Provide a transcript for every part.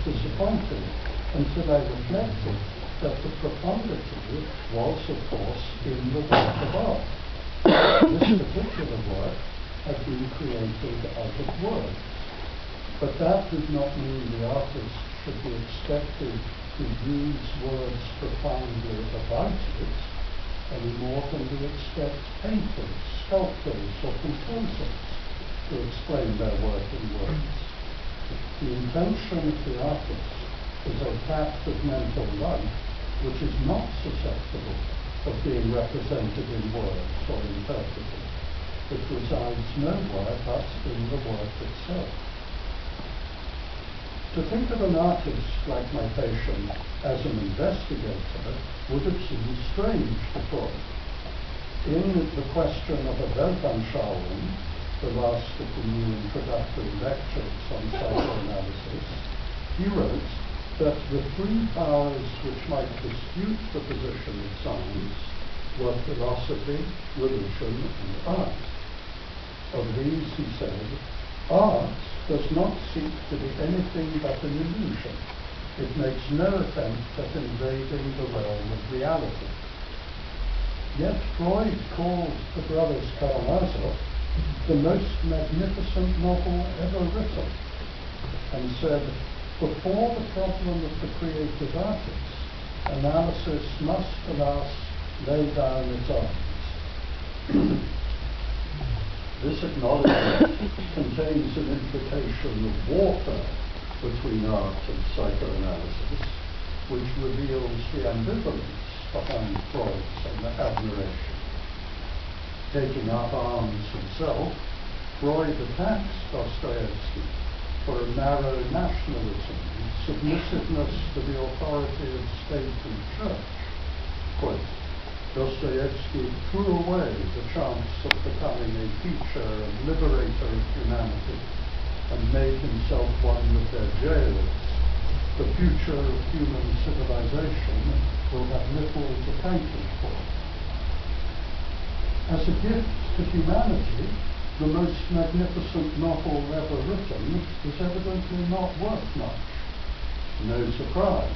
disappointing until I reflected that the profundity was, of course, in the work of art. This particular work had been created out of words. But that did not mean the artist should be expected to use words profoundly about it any more than we expect painters, sculptors, or composers to explain their work in words. The intention of the artist is a fact of mental life which is not susceptible of being represented in words or interpreted. It resides nowhere but in the work itself. To think of an artist like my patient as an investigator would have seemed strange to Freud. In The Question of a Weltanschauung, the last of the new introductory lectures on psychoanalysis, he wrote that the three powers which might dispute the position of science were philosophy, religion, and art. Of these, he said, art does not seek to be anything but an illusion. It makes no attempt at invading the realm of reality. Yet Freud called The Brothers Karamazov the most magnificent novel ever written, and said, before the problem of the creative artist, analysis must, alas, lay down its arms. This acknowledgement contains an implication of warfare between art and psychoanalysis, which reveals the ambivalence behind Freud's admiration. Taking up arms himself, Freud attacks Dostoevsky for a narrow nationalism, submissiveness to the authority of state and church. Quote, Dostoevsky threw away the chance of becoming a teacher and liberator of humanity and made himself one with their jailers. The future of human civilization will have little to thank him for. As a gift to humanity, the most magnificent novel ever written is evidently not worth much. No surprise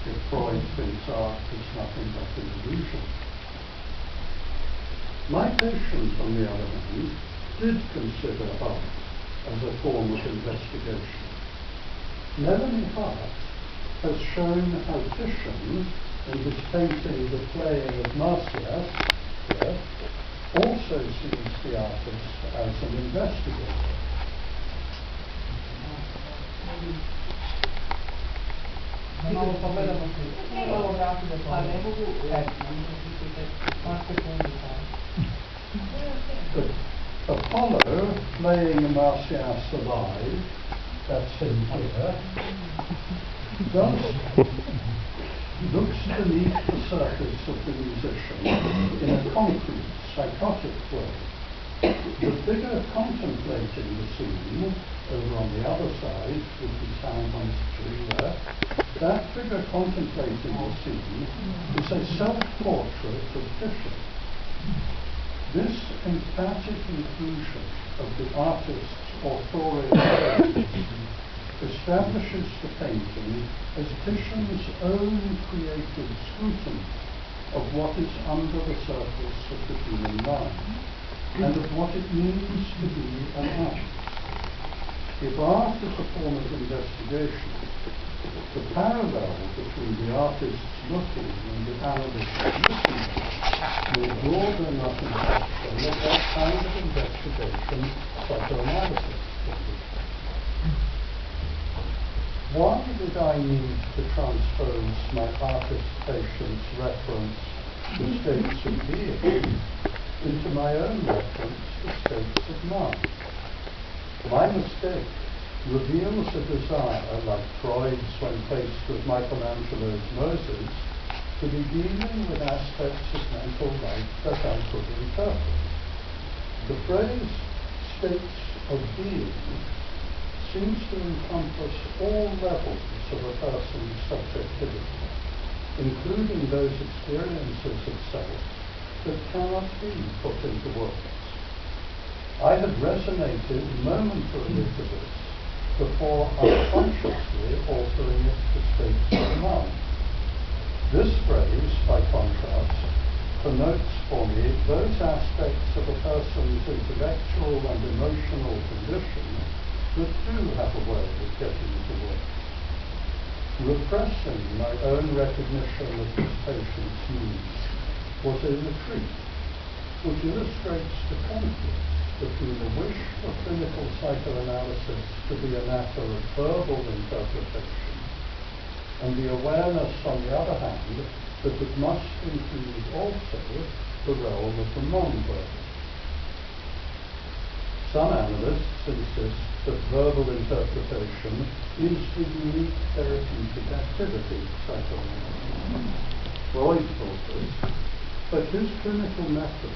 if Freud thinks art is nothing but an illusion. My patient, on the other hand, did consider art as a form of investigation. Melanie Hart has shown how Titian, in his painting The Playing of Marsyas, here, also sees the artist as an investigator. Apollo, playing Marsyas alive, that's him here, looks beneath the surface of the musician in a concrete, psychotic way. The figure contemplating the scene, over on the other side, with his hand on his tree there, that figure contemplating the scene is a self-portrait of Titian. This emphatic inclusion of the artist's authorial establishes the painting as Titian's own creative scrutiny of what is under the surface of the human mind, and of what it means to be an artist. If art is a form of investigation, the parallel between the artist's looking and the analyst's listening will broader enough impression that that kind of investigation psychoanalysis can be. Why did I need to transpose my artist patient's reference to states of being into my own reference to states of mind? My mistake reveals a desire, like Freud's when faced with Michelangelo's Moses, to be dealing with aspects of mental life that I could interpret. The phrase states of being seems to encompass all levels of a person's subjectivity, including those experiences of self that cannot be put into words. I had resonated momentarily to this before unconsciously altering it to states of mind. This phrase, by contrast, connotes for me those aspects of a person's intellectual and emotional condition that do have a way of getting to work. Repressing my own recognition of this patient's needs was a retreat, which illustrates the conflict between the wish for clinical psychoanalysis to be a matter of verbal interpretation and the awareness, on the other hand, that it must include also the realm of the non-verbal. Some analysts insist that verbal interpretation is the unique therapeutic activity of psychoanalysis. Freud thought this, but his clinical method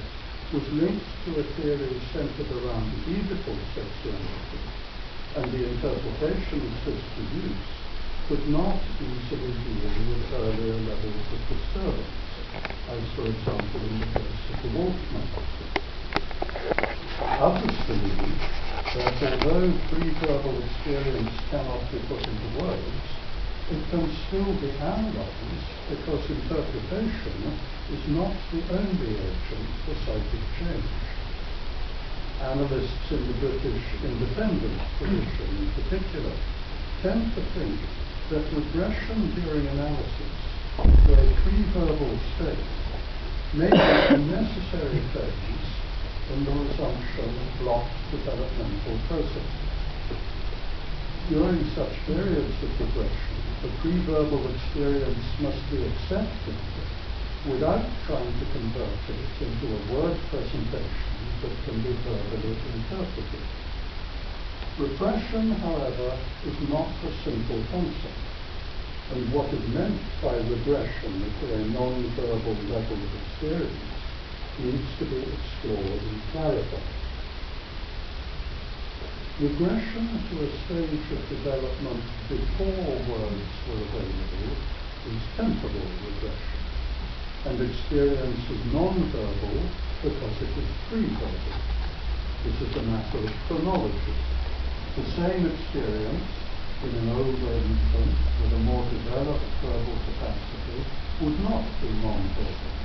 was linked to a theory centered around Oedipal sexuality, and the interpretations this produced could not easily deal with earlier levels of disturbance, as for example in the case of the Wolfman. Others believe that although pre-verbal experience cannot be put into words, it can still be analyzed because interpretation is not the only agent for psychic change. Analysts in the British independent tradition in particular tend to think that regression during analysis to a pre-verbal state may be a necessary phase in the resumption of blocked developmental processes. During such periods of regression, the pre-verbal experience must be accepted without trying to convert it into a word presentation that can be verbally interpreted. Repression, however, is not a simple concept, and what is meant by regression to a non-verbal level of experience needs to be explored and clarified. Regression to a stage of development before words were available is temporal regression, and experience is non-verbal because it is pre-verbal. This is a matter of chronology. The same experience in an older infant with a more developed verbal capacity would not be non-verbal.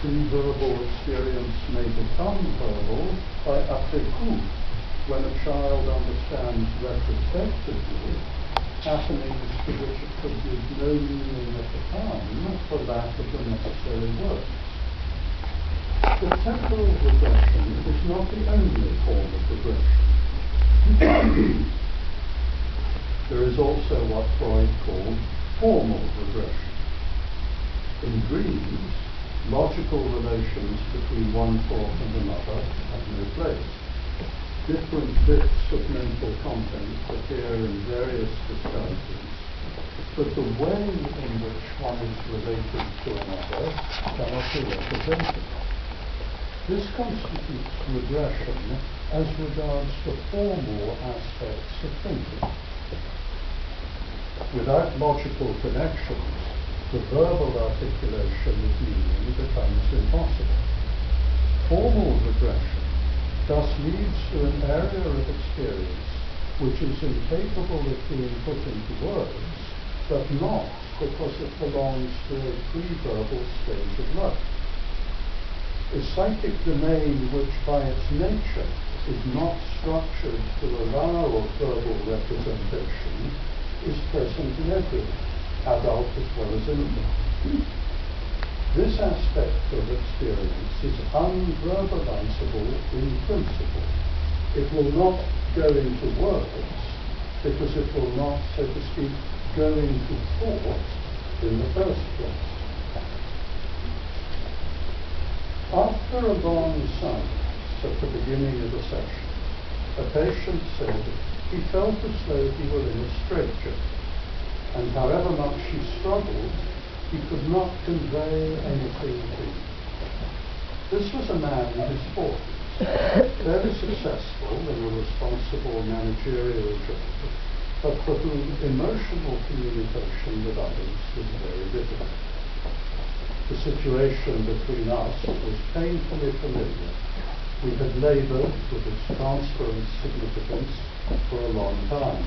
Pre-verbal experience may become verbal by après coup, when a child understands retrospectively happenings to which it could give no meaning at the time for lack of the necessary words. But temporal regression is not the only form of regression. There is also what Freud called formal regression. In dreams, logical relations between one thought and another have no place. Different bits of mental content appear in various disguises, but the way in which one is related to another cannot be represented. This constitutes regression as regards the formal aspects of thinking. Without logical connections, the verbal articulation of meaning becomes impossible. Formal regression thus leads to an area of experience which is incapable of being put into words, but not because it belongs to a pre-verbal stage of life. A psychic domain which by its nature is not structured to allow of verbal representation is present in everyone, adult as well as infant. This aspect of experience is unverbalizable in principle. It will not go into words because it will not, so to speak, go into thought in the first place. After a long silence at the beginning of the session, a patient said he felt as though he were in a straitjacket, and however much he struggled, he could not convey anything to me. This was a man in his 40s, very successful in a responsible managerial job, but for whom emotional communication with others was very difficult. The situation between us was painfully familiar. We had labored with its transference significance for a long time,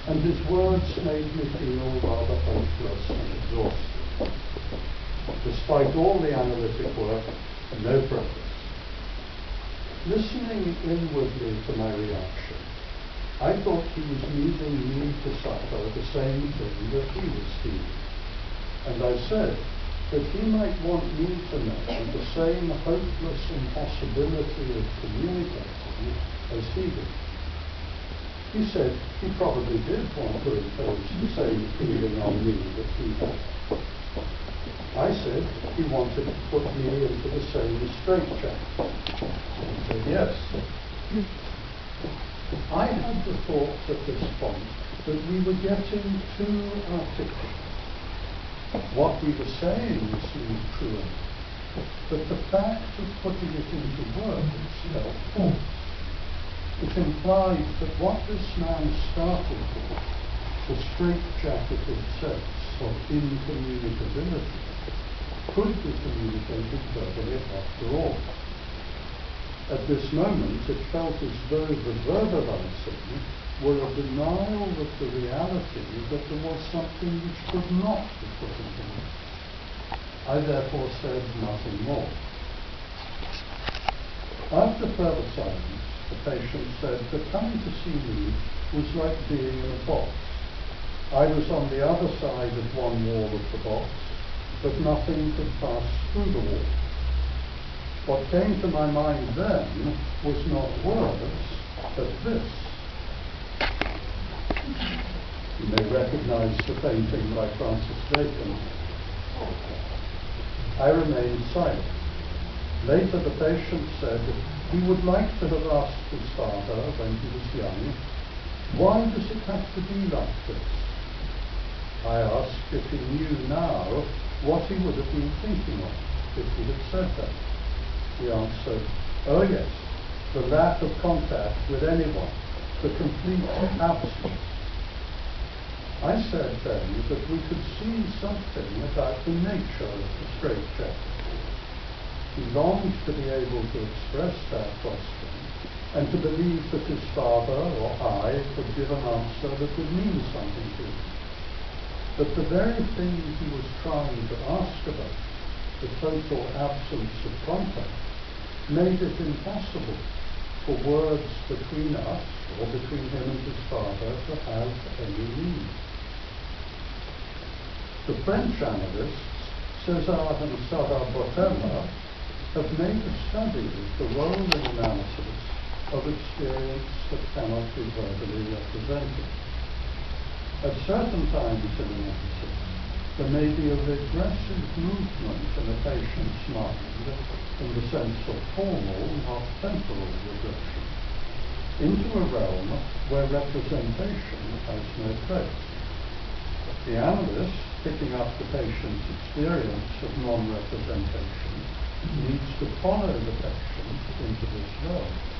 and his words made me feel rather hopeless and exhausted. Despite all the analytic work, no progress. Listening inwardly to my reaction, I thought he was leaving me to suffer the same thing that he was feeling. And I said that he might want me to know the same hopeless impossibility of communicating as he did. He said he probably did want to impose the same feeling on me that he had. I said he wanted to put me into the same straitjacket. He said yes. I had the thought at this point that we were getting too articulate. What we were saying seemed true enough, but the fact of putting it into words felt false. It implied that what this man started with, the straitjacketed sense of incommunicability, could be communicated verbally after all. At this moment, it felt as though the verbalizing were a denial of the reality that there was something which could not be put into words. I therefore said nothing more. After further silence, the patient said that coming to see me was like being in a box. I was on the other side of one wall of the box, but nothing could pass through the wall. What came to my mind then was not words, but this. You may recognize the painting by Francis Bacon. I remained silent. Later the patient said he would like to have asked his father when he was young, why does it have to be like this? I asked if he knew now what he would have been thinking of if he had said that. He answered, oh yes, the lack of contact with anyone, the complete absence. I said then that we could see something about the nature of the straitjacket. He longed to be able to express that question and to believe that his father or I could give an answer that would mean something to him. But the very thing he was trying to ask about, the total absence of contact, made it impossible for words between us or between him and his father to have any meaning. The French analysts, César and Sarah Botella, have made a study of the role in analysis of experience that cannot be verbally represented. At certain times in analysis, there may be a regressive movement in a patient's mind in the sense of formal, not temporal regression, into a realm where representation has no place. The analyst, picking up the patient's experience of non-representation, needs to follow the patient into this realm.